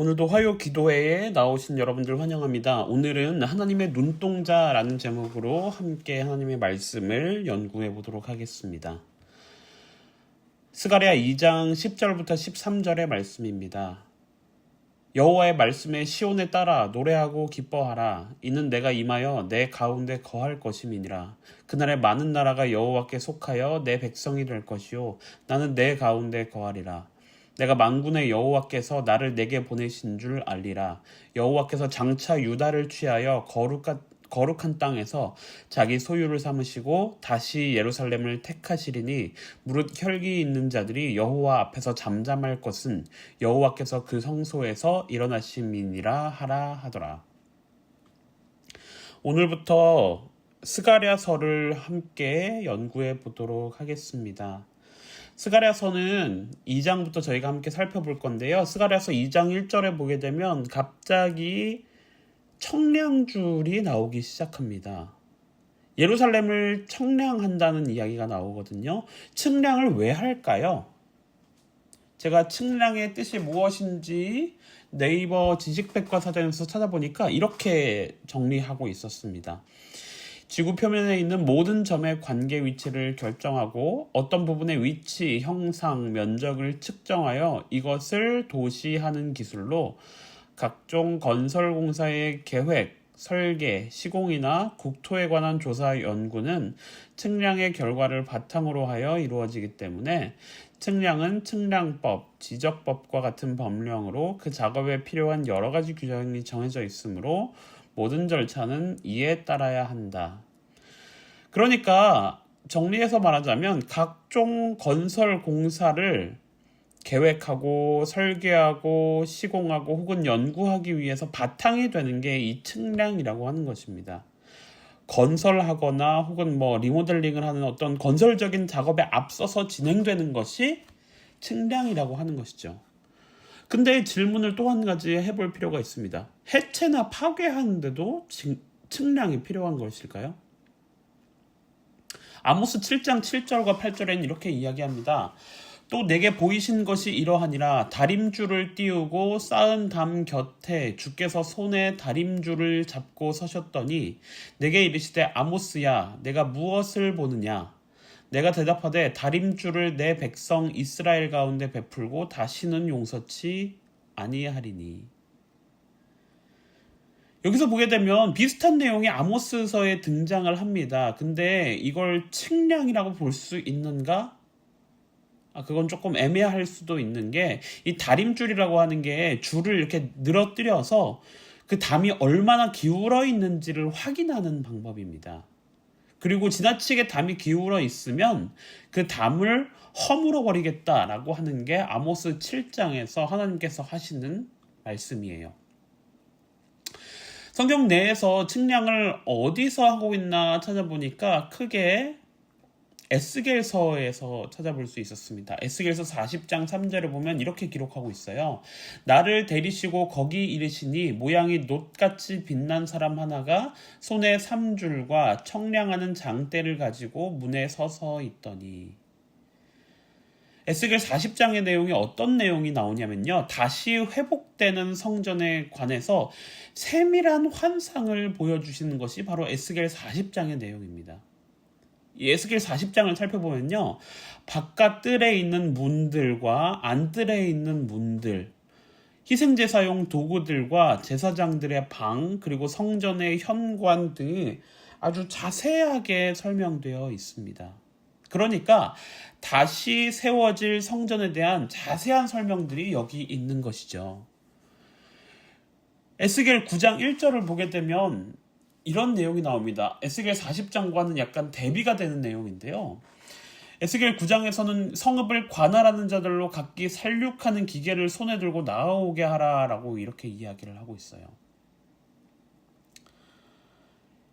오늘도 화요 기도회에 나오신 여러분들 환영합니다. 오늘은 하나님의 눈동자라는 제목으로 함께 하나님의 말씀을 연구해 보도록 하겠습니다. 스가랴 2장 10절부터 13절의 말씀입니다. 여호와의 말씀에 시온에 따라 노래하고 기뻐하라. 이는 내가 임하여 내 가운데 거할 것임이니라. 그날에 많은 나라가 여호와께 속하여 내 백성이 될 것이요 나는 내 가운데 거하리라. 내가 만군의 여호와께서 나를 내게 보내신 줄 알리라. 여호와께서 장차 유다를 취하여 거룩한 땅에서 자기 소유를 삼으시고 다시 예루살렘을 택하시리니 무릇 혈기 있는 자들이 여호와 앞에서 잠잠할 것은 여호와께서 그 성소에서 일어나심이니라 하라 하더라. 오늘부터 스가랴서를 함께 연구해 보도록 하겠습니다. 스가랴서는 2장부터 저희가 함께 살펴볼 건데요. 스가랴서 2장 1절에 보게 되면 갑자기 청량줄이 나오기 시작합니다. 예루살렘을 청량한다는 이야기가 나오거든요. 청량을 왜 할까요? 제가 청량의 뜻이 무엇인지 네이버 지식백과사전에서 찾아보니까 이렇게 정리하고 있었습니다. 지구 표면에 있는 모든 점의 관계 위치를 결정하고 어떤 부분의 위치, 형상, 면적을 측정하여 이것을 도시하는 기술로 각종 건설공사의 계획, 설계, 시공이나 국토에 관한 조사 연구는 측량의 결과를 바탕으로 하여 이루어지기 때문에 측량은 측량법, 지적법과 같은 법령으로 그 작업에 필요한 여러 가지 규정이 정해져 있으므로 모든 절차는 이에 따라야 한다. 그러니까 정리해서 말하자면 각종 건설 공사를 계획하고 설계하고 시공하고 혹은 연구하기 위해서 바탕이 되는 게 이 측량이라고 하는 것입니다. 건설하거나 혹은 리모델링을 하는 어떤 건설적인 작업에 앞서서 진행되는 것이 측량이라고 하는 것이죠. 근데 질문을 또 한 가지 해볼 필요가 있습니다. 해체나 파괴하는데도 측량이 필요한 것일까요? 아모스 7장 7절과 8절에는 이렇게 이야기합니다. 또 내게 보이신 것이 이러하니라. 다림줄을 띄우고 쌓은 담 곁에 주께서 손에 다림줄을 잡고 서셨더니 내게 이르시되 아모스야 내가 무엇을 보느냐. 내가 대답하되 다림줄을 내 백성 이스라엘 가운데 베풀고 다시는 용서치 아니하리니. 여기서 보게 되면 비슷한 내용이 아모스서에 등장을 합니다. 근데 이걸 측량이라고 볼 수 있는가? 그건 조금 애매할 수도 있는 게 이 다림줄이라고 하는 게 줄을 이렇게 늘어뜨려서 그 담이 얼마나 기울어 있는지를 확인하는 방법입니다. 그리고 지나치게 담이 기울어 있으면 그 담을 허물어 버리겠다라고 하는 게 아모스 7장에서 하나님께서 하시는 말씀이에요. 성경 내에서 측량을 어디서 하고 있나 찾아보니까 크게 에스겔서에서 찾아볼 수 있었습니다. 에스겔서 40장 3절을 보면 이렇게 기록하고 있어요. 나를 데리시고 거기 이르시니 모양이 놋같이 빛난 사람 하나가 손에 3줄과 청량하는 장대를 가지고 문에 서서 있더니. 에스겔 40장의 내용이 어떤 내용이 나오냐면요. 다시 회복되는 성전에 관해서 세밀한 환상을 보여주시는 것이 바로 에스겔 40장의 내용입니다. 에스겔 40장을 살펴보면요. 바깥 뜰에 있는 문들과 안뜰에 있는 문들, 희생제사용 도구들과 제사장들의 방, 그리고 성전의 현관 등이 아주 자세하게 설명되어 있습니다. 그러니까 다시 세워질 성전에 대한 자세한 설명들이 여기 있는 것이죠. 에스겔 9장 1절을 보게 되면 이런 내용이 나옵니다. 에스겔 40장과는 약간 대비가 되는 내용인데요. 에스겔 9장에서는 성읍을 관할하는 자들로 각기 살육하는 기계를 손에 들고 나오게 하라라고 이렇게 이야기를 하고 있어요.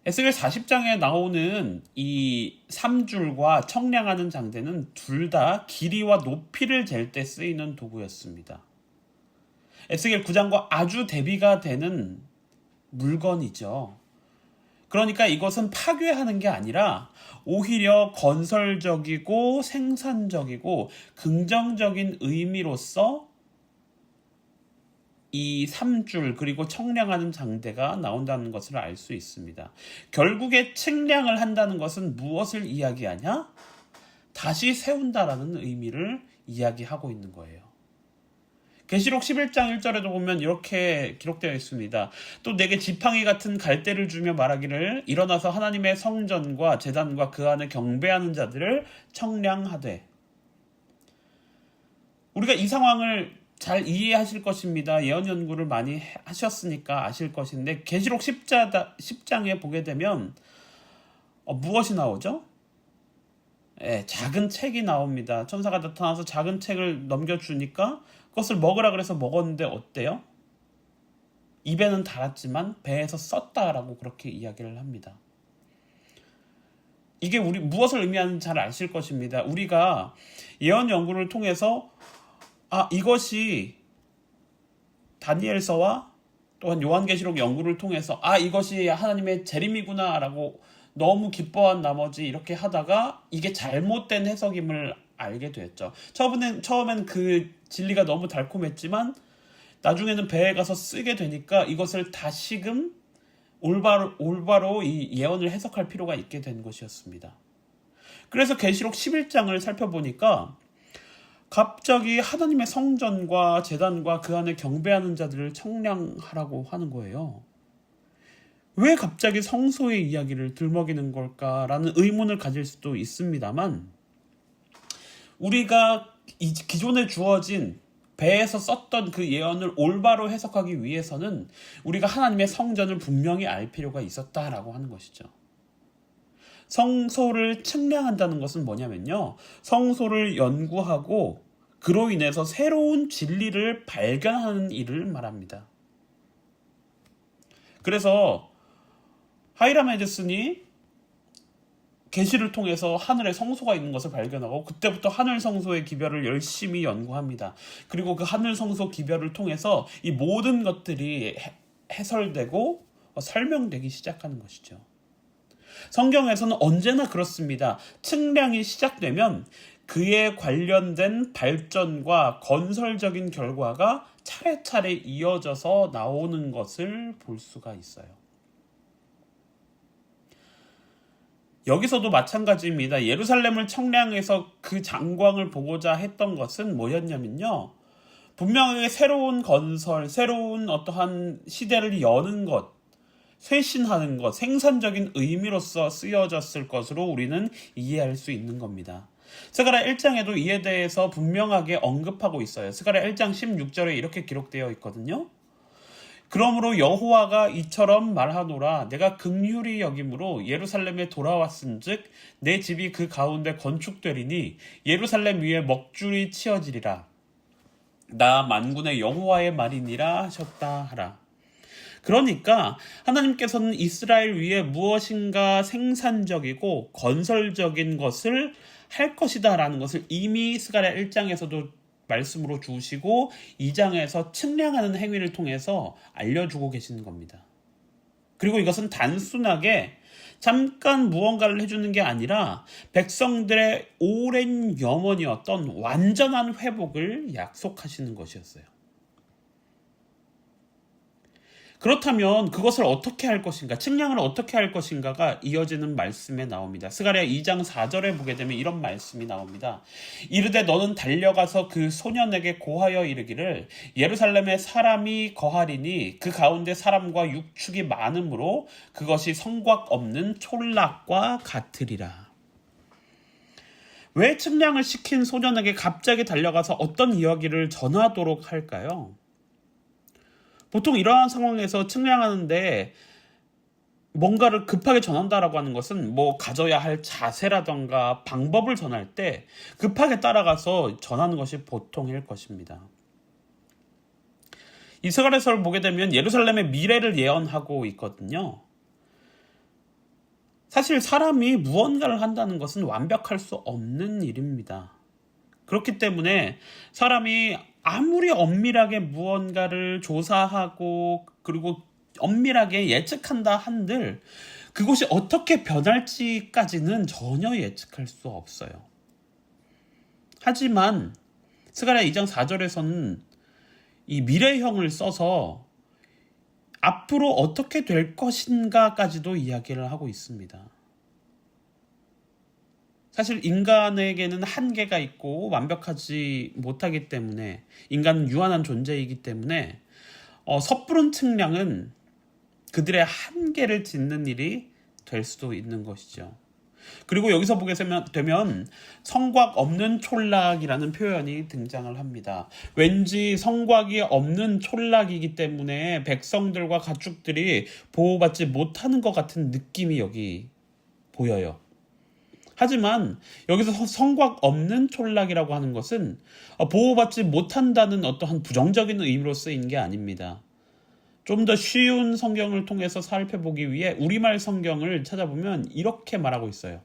에스겔 40장에 나오는 이 3줄과 청량하는 장대는 둘 다 길이와 높이를 잴 때 쓰이는 도구였습니다. 에스겔 9장과 아주 대비가 되는 물건이죠. 그러니까 이것은 파괴하는 게 아니라 오히려 건설적이고 생산적이고 긍정적인 의미로서 이 3줄 그리고 청량하는 장대가 나온다는 것을 알 수 있습니다. 결국에 측량을 한다는 것은 무엇을 이야기하냐? 다시 세운다라는 의미를 이야기하고 있는 거예요. 계시록 11장 1절에도 보면 이렇게 기록되어 있습니다. 또 내게 지팡이 같은 갈대를 주며 말하기를 일어나서 하나님의 성전과 제단과 그 안에 경배하는 자들을 청량하되. 우리가 이 상황을 잘 이해하실 것입니다. 예언 연구를 많이 하셨으니까 아실 것인데 계시록 10장에 보게 되면 무엇이 나오죠? 작은 책이 나옵니다. 천사가 나타나서 작은 책을 넘겨주니까 그것을 먹으라 그래서 먹었는데 어때요? 입에는 달았지만 배에서 썼다라고 그렇게 이야기를 합니다. 이게 우리 무엇을 의미하는지 잘 아실 것입니다. 우리가 예언 연구를 통해서 이것이 다니엘서와 또한 요한계시록 연구를 통해서 이것이 하나님의 재림이구나 라고 너무 기뻐한 나머지 이렇게 하다가 이게 잘못된 해석임을 알게 됐죠. 처음엔 그 진리가 너무 달콤했지만 나중에는 배에 가서 쓰게 되니까 이것을 다시금 올바로 이 예언을 해석할 필요가 있게 된 것이었습니다. 그래서 계시록 11장을 살펴보니까 갑자기 하나님의 성전과 제단과 그 안에 경배하는 자들을 청량하라고 하는 거예요. 왜 갑자기 성소의 이야기를 들먹이는 걸까라는 의문을 가질 수도 있습니다만 우리가 기존에 주어진 배에서 썼던 그 예언을 올바로 해석하기 위해서는 우리가 하나님의 성전을 분명히 알 필요가 있었다라고 하는 것이죠. 성소를 측량한다는 것은 뭐냐면요. 성소를 연구하고 그로 인해서 새로운 진리를 발견하는 일을 말합니다. 그래서 하이람 에디슨이 계시를 통해서 하늘에 성소가 있는 것을 발견하고 그때부터 하늘 성소의 기별을 열심히 연구합니다. 그리고 그 하늘 성소 기별을 통해서 이 모든 것들이 해설되고 설명되기 시작하는 것이죠. 성경에서는 언제나 그렇습니다. 측량이 시작되면 그에 관련된 발전과 건설적인 결과가 차례차례 이어져서 나오는 것을 볼 수가 있어요. 여기서도 마찬가지입니다. 예루살렘을 청량해서 그 장광을 보고자 했던 것은 뭐였냐면요. 분명하게 새로운 건설, 새로운 어떠한 시대를 여는 것, 쇄신하는 것, 생산적인 의미로서 쓰여졌을 것으로 우리는 이해할 수 있는 겁니다. 스가랴 1장에도 이에 대해서 분명하게 언급하고 있어요. 스가랴 1장 16절에 이렇게 기록되어 있거든요. 그러므로 여호와가 이처럼 말하노라. 내가 긍휼히 여김으로 예루살렘에 돌아왔은즉 내 집이 그 가운데 건축되리니 예루살렘 위에 먹줄이 치어지리라. 나 만군의 여호와의 말이니라 하셨다 하라. 그러니까 하나님께서는 이스라엘 위에 무엇인가 생산적이고 건설적인 것을 할 것이다 라는 것을 이미 스가랴 1장에서도 말씀으로 주시고 2장에서 측량하는 행위를 통해서 알려주고 계시는 겁니다. 그리고 이것은 단순하게 잠깐 무언가를 해주는 게 아니라 백성들의 오랜 염원이었던 완전한 회복을 약속하시는 것이었어요. 그렇다면 그것을 어떻게 할 것인가, 측량을 어떻게 할 것인가가 이어지는 말씀에 나옵니다. 스가랴 2장 4절에 보게 되면 이런 말씀이 나옵니다. 이르되 너는 달려가서 그 소년에게 고하여 이르기를 예루살렘에 사람이 거하리니 그 가운데 사람과 육축이 많으므로 그것이 성곽 없는 촌락과 같으리라. 왜 측량을 시킨 소년에게 갑자기 달려가서 어떤 이야기를 전하도록 할까요? 보통 이러한 상황에서 측량하는데 뭔가를 급하게 전한다라고 하는 것은 가져야 할 자세라던가 방법을 전할 때 급하게 따라가서 전하는 것이 보통일 것입니다. 이 스가랴서를 보게 되면 예루살렘의 미래를 예언하고 있거든요. 사실 사람이 무언가를 한다는 것은 완벽할 수 없는 일입니다. 그렇기 때문에 사람이 아무리 엄밀하게 무언가를 조사하고 그리고 엄밀하게 예측한다 한들 그것이 어떻게 변할지까지는 전혀 예측할 수 없어요. 하지만 스가랴 2장 4절에서는 이 미래형을 써서 앞으로 어떻게 될 것인가까지도 이야기를 하고 있습니다. 사실 인간에게는 한계가 있고 완벽하지 못하기 때문에, 인간은 유한한 존재이기 때문에 섣부른 측량은 그들의 한계를 딛는 일이 될 수도 있는 것이죠. 그리고 여기서 보게 되면 성곽 없는 촌락이라는 표현이 등장을 합니다. 왠지 성곽이 없는 촌락이기 때문에 백성들과 가축들이 보호받지 못하는 것 같은 느낌이 여기 보여요. 하지만 여기서 성곽 없는 촌락이라고 하는 것은 보호받지 못한다는 어떠한 부정적인 의미로 쓰인 게 아닙니다. 좀 더 쉬운 성경을 통해서 살펴보기 위해 우리말 성경을 찾아보면 이렇게 말하고 있어요.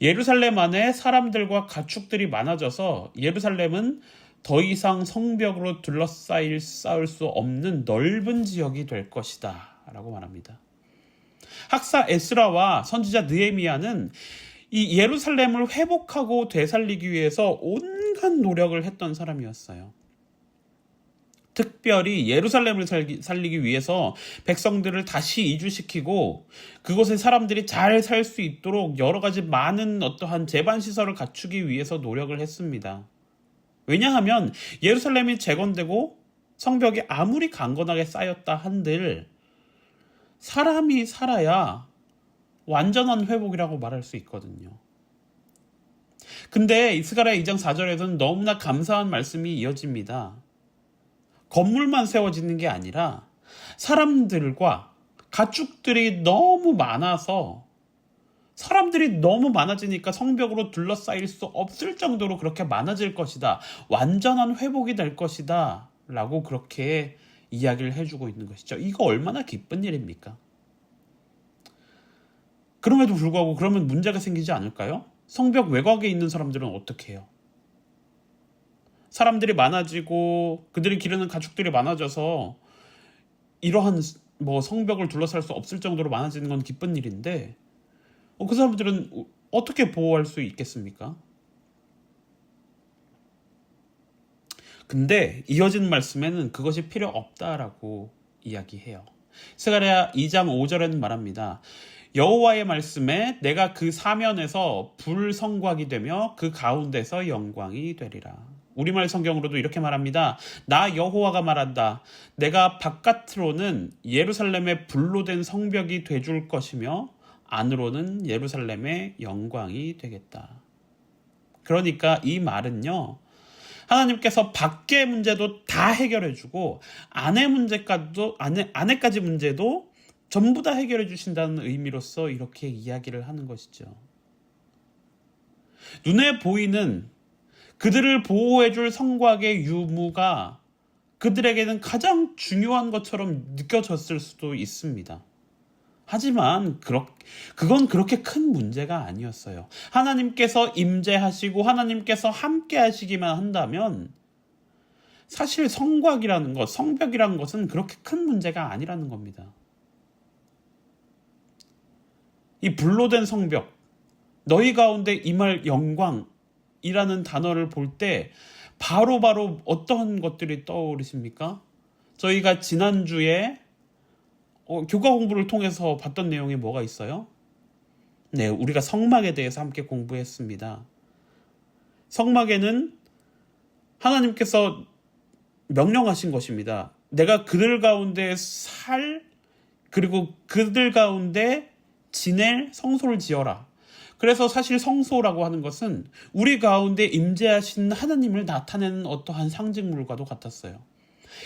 예루살렘 안에 사람들과 가축들이 많아져서 예루살렘은 더 이상 성벽으로 둘러싸일 수 없는 넓은 지역이 될 것이다 라고 말합니다. 학사 에스라와 선지자 느헤미야는 이 예루살렘을 회복하고 되살리기 위해서 온갖 노력을 했던 사람이었어요. 특별히 예루살렘을 살리기 위해서 백성들을 다시 이주시키고 그곳에 사람들이 잘 살 수 있도록 여러 가지 많은 어떠한 재반시설을 갖추기 위해서 노력을 했습니다. 왜냐하면 예루살렘이 재건되고 성벽이 아무리 강건하게 쌓였다 한들 사람이 살아야 완전한 회복이라고 말할 수 있거든요. 근데 스가랴 2장 4절에서는 너무나 감사한 말씀이 이어집니다. 건물만 세워지는 게 아니라 사람들과 가축들이 너무 많아서, 사람들이 너무 많아지니까 성벽으로 둘러싸일 수 없을 정도로 그렇게 많아질 것이다. 완전한 회복이 될 것이다. 라고 그렇게 이야기를 해주고 있는 것이죠. 이거 얼마나 기쁜 일입니까? 그럼에도 불구하고 그러면 문제가 생기지 않을까요? 성벽 외곽에 있는 사람들은 어떻게 해요? 사람들이 많아지고 그들이 기르는 가축들이 많아져서 이러한 성벽을 둘러쌀 수 없을 정도로 많아지는 건 기쁜 일인데 그 사람들은 어떻게 보호할 수 있겠습니까? 근데 이어진 말씀에는 그것이 필요 없다라고 이야기해요. 스가랴 2장 5절에는 말합니다. 여호와의 말씀에 내가 그 사면에서 불성곽이 되며 그 가운데서 영광이 되리라. 우리말 성경으로도 이렇게 말합니다. 나 여호와가 말한다. 내가 바깥으로는 예루살렘의 불로 된 성벽이 돼줄 것이며 안으로는 예루살렘의 영광이 되겠다. 그러니까 이 말은요, 하나님께서 밖의 문제도 다 해결해주고 안에까지 문제도 전부 다 해결해 주신다는 의미로서 이렇게 이야기를 하는 것이죠. 눈에 보이는 그들을 보호해줄 성곽의 유무가 그들에게는 가장 중요한 것처럼 느껴졌을 수도 있습니다. 하지만 그건 그렇게 큰 문제가 아니었어요. 하나님께서 임재하시고 하나님께서 함께 하시기만 한다면 사실 성곽이라는 것, 성벽이라는 것은 그렇게 큰 문제가 아니라는 겁니다. 이 불로 된 성벽, 너희 가운데 임할 영광이라는 단어를 볼 때 바로 어떤 것들이 떠오르십니까? 저희가 지난주에 교과 공부를 통해서 봤던 내용이 뭐가 있어요? 네, 우리가 성막에 대해서 함께 공부했습니다. 성막에는 하나님께서 명령하신 것입니다. 내가 그들 가운데 그리고 그들 가운데 지낼 성소를 지어라. 그래서 사실 성소라고 하는 것은 우리 가운데 임재하신 하나님을 나타내는 어떠한 상징물과도 같았어요.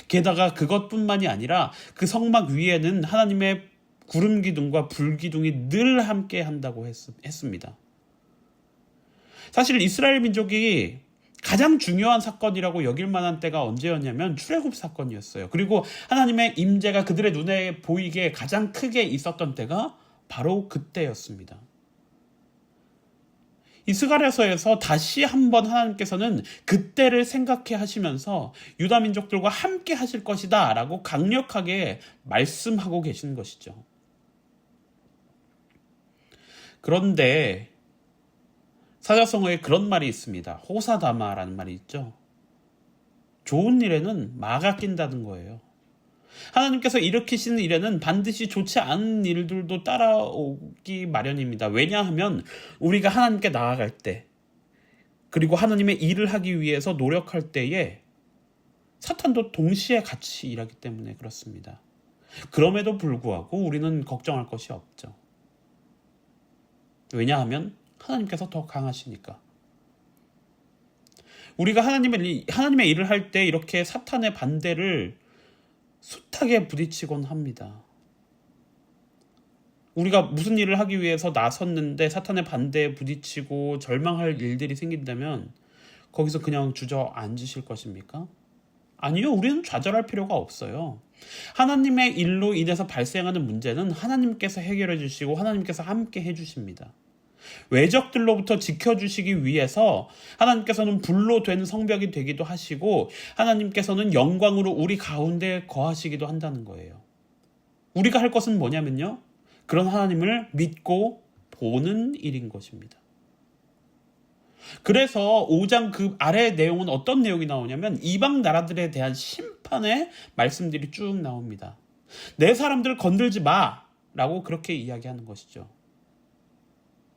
게다가 그것뿐만이 아니라 그 성막 위에는 하나님의 구름 기둥과 불 기둥이 늘 함께 한다고 했습니다. 사실 이스라엘 민족이 가장 중요한 사건이라고 여길 만한 때가 언제였냐면 출애굽 사건이었어요. 그리고 하나님의 임재가 그들의 눈에 보이게 가장 크게 있었던 때가 바로 그때였습니다. 이 스가랴서에서 다시 한번 하나님께서는 그때를 생각해 하시면서 유다 민족들과 함께 하실 것이다 라고 강력하게 말씀하고 계신 것이죠. 그런데 사자성어에 그런 말이 있습니다. 호사다마라는 말이 있죠. 좋은 일에는 마가 낀다는 거예요. 하나님께서 일으키시는 일에는 반드시 좋지 않은 일들도 따라오기 마련입니다. 왜냐하면 우리가 하나님께 나아갈 때, 그리고 하나님의 일을 하기 위해서 노력할 때에 사탄도 동시에 같이 일하기 때문에 그렇습니다. 그럼에도 불구하고 우리는 걱정할 것이 없죠. 왜냐하면 하나님께서 더 강하시니까. 우리가 하나님의 일을 할 때 이렇게 사탄의 반대를 숱하게 부딪히곤 합니다. 우리가 무슨 일을 하기 위해서 나섰는데 사탄의 반대에 부딪히고 절망할 일들이 생긴다면 거기서 그냥 주저앉으실 것입니까? 아니요, 우리는 좌절할 필요가 없어요. 하나님의 일로 인해서 발생하는 문제는 하나님께서 해결해 주시고 하나님께서 함께 해주십니다. 외적들로부터 지켜주시기 위해서 하나님께서는 불로 된 성벽이 되기도 하시고 하나님께서는 영광으로 우리 가운데 거하시기도 한다는 거예요. 우리가 할 것은 뭐냐면요, 그런 하나님을 믿고 보는 일인 것입니다. 그래서 5장 그 아래의 내용은 어떤 내용이 나오냐면 이방 나라들에 대한 심판의 말씀들이 쭉 나옵니다. 내 사람들을 건들지 마라고 그렇게 이야기하는 것이죠.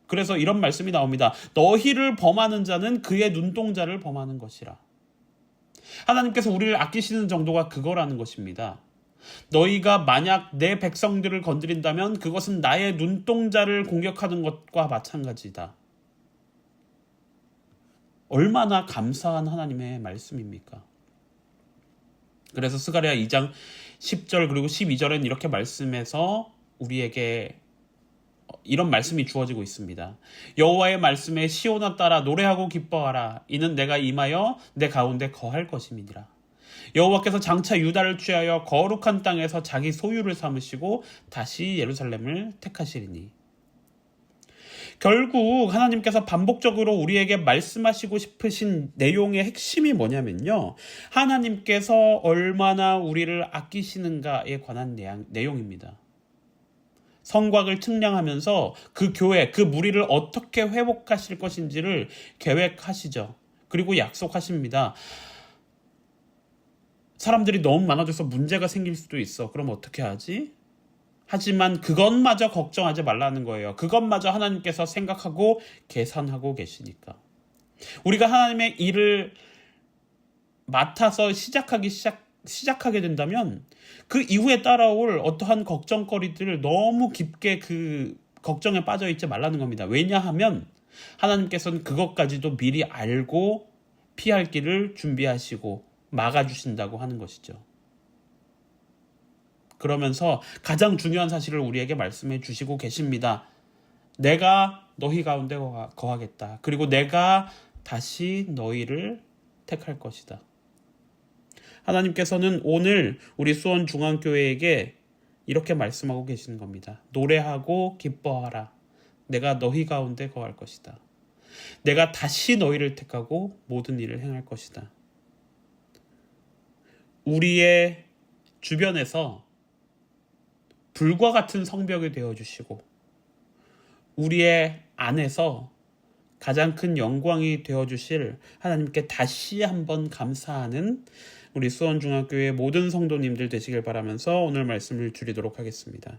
그래서 이런 말씀이 나옵니다. 너희를 범하는 자는 그의 눈동자를 범하는 것이라. 하나님께서 우리를 아끼시는 정도가 그거라는 것입니다. 너희가 만약 내 백성들을 건드린다면 그것은 나의 눈동자를 공격하는 것과 마찬가지다. 얼마나 감사한 하나님의 말씀입니까? 그래서 스가랴 2장 10절 그리고 12절은 이렇게 말씀해서 우리에게 이런 말씀이 주어지고 있습니다. 여호와의 말씀에 시온아 따라 노래하고 기뻐하라. 이는 내가 임하여 내 가운데 거할 것임이니라. 여호와께서 장차 유다를 취하여 거룩한 땅에서 자기 소유를 삼으시고 다시 예루살렘을 택하시리니. 결국 하나님께서 반복적으로 우리에게 말씀하시고 싶으신 내용의 핵심이 뭐냐면요, 하나님께서 얼마나 우리를 아끼시는가에 관한 내용입니다. 성곽을 측량하면서 그 교회, 그 무리를 어떻게 회복하실 것인지를 계획하시죠. 그리고 약속하십니다. 사람들이 너무 많아져서 문제가 생길 수도 있어. 그럼 어떻게 하지? 하지만 그것마저 걱정하지 말라는 거예요. 그것마저 하나님께서 생각하고 계산하고 계시니까. 우리가 하나님의 일을 맡아서 시작하게 된다면 그 이후에 따라올 어떠한 걱정거리들을 너무 깊게 그 걱정에 빠져 있지 말라는 겁니다. 왜냐하면 하나님께서는 그것까지도 미리 알고 피할 길을 준비하시고 막아주신다고 하는 것이죠. 그러면서 가장 중요한 사실을 우리에게 말씀해 주시고 계십니다. 내가 너희 가운데 거하겠다. 그리고 내가 다시 너희를 택할 것이다. 하나님께서는 오늘 우리 수원중앙교회에게 이렇게 말씀하고 계시는 겁니다. 노래하고 기뻐하라. 내가 너희 가운데 거할 것이다. 내가 다시 너희를 택하고 모든 일을 행할 것이다. 우리의 주변에서 불과 같은 성벽이 되어주시고 우리의 안에서 가장 큰 영광이 되어주실 하나님께 다시 한번 감사하는 우리 수원중학교의 모든 성도님들 되시길 바라면서 오늘 말씀을 줄이도록 하겠습니다.